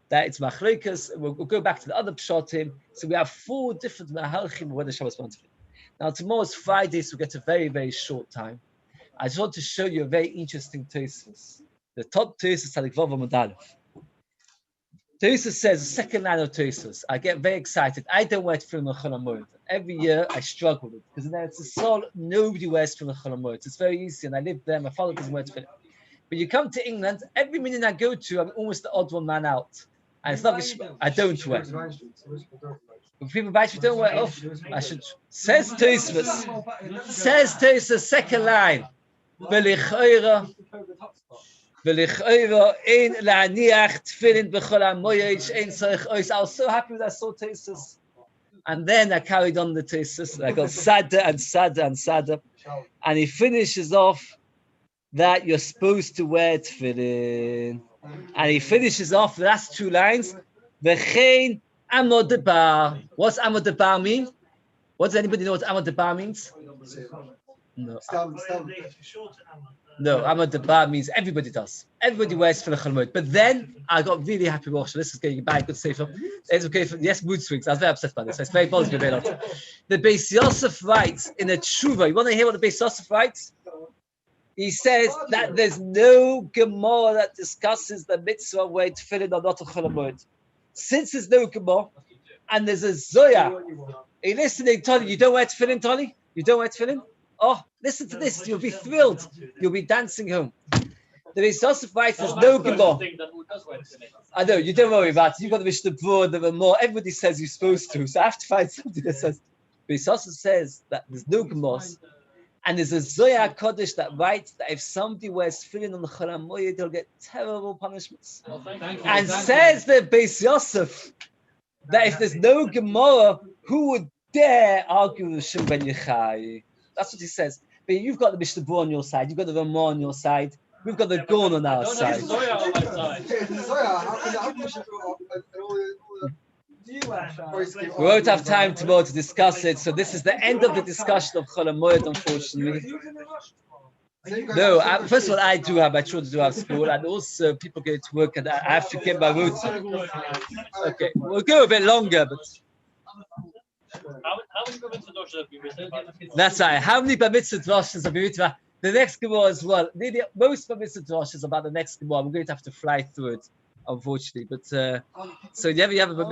That it's machlokas. We'll go back to the other pshatim. So we have 4 different mahalchim whether Shabbos bound to fill. Now tomorrow is Friday, so we get a very, very short time. I just want to show you a very interesting Tosfos. The top Tosfos, Tzadik Vav Amud Aleph. Tosfos says, the second line of Tosfos, I get very excited. I don't wear tefillin on Chol HaMoed. Every year I struggle with it because then it's a soul. Nobody wears tefillin on Chol HaMoed. It's very easy, and I live there. My father doesn't wear tefillin. But you come to England, every minute I go to, I'm almost the odd one man out. And it's not. I don't wear. When people buy, you don't wear off. I should. Says Tosfos, second line. V'lichayra ein la'aniach tefillin b'chol ha'moyed ein tzarich ois. I was so happy when I saw Tosfos, and then I carried on the Tosfos. I got sadder and sadder and sadder, and he finishes off that you're supposed to wear tefillin, and he finishes off the last 2 lines. V'chein Amod Debar. What's Amod Debar mean? What does anybody know what Amod Debar means? No. No, Amod Debar means everybody does. Everybody wears tefillin Chol HaMoed. But then I got really happy. This is getting back good safer. It's okay for yes, mood swings. I was very upset by this. It's very positive. The Beis Yosef writes in a tshuva. You want to hear what the Beis Yosef writes? He says that there's no Gemara that discusses the mitzvah where tefillin are not a Chol HaMoed. Since there's no Gemara, and there's a Zoya Hey, listening, Tolly. You don't wear tefillin, Tolly? You don't wear tefillin? Oh, listen to this. You'll be thrilled. You'll be dancing home. The Beis Yosef writes, there's no Gemara. I know, you don't worry about it. You've got the Mishnah Berurah, there are more. Everybody says you're supposed to. So I have to find something that says, Beis Yosef says that there's no Gemara. And there's a Zohar Kodesh that writes that if somebody wears tefillin on the Chol HaMoed, they'll get terrible punishments. And says the Beis Yosef that if there's no Gemara, who would dare argue with Shimon ben Yochai? That's what he says. But you've got the Mishnah Berurah on your side, you've got the Ramah on your side, we've got the Gaon on our side. We won't have time tomorrow to discuss it, so this is the end of the discussion of Chol HaMoed, unfortunately. No, first of all, I do have my children do have school, and also people go to work, and I have to get my route. Okay, we'll go a bit longer, but that's right. How many bar mitzvah droshes have you mitzvah? The next Gemara as well. Maybe most bar mitzvah droshes about the next Gemara. We're going to have to fly through it, unfortunately. But so you have a bar mitzvah.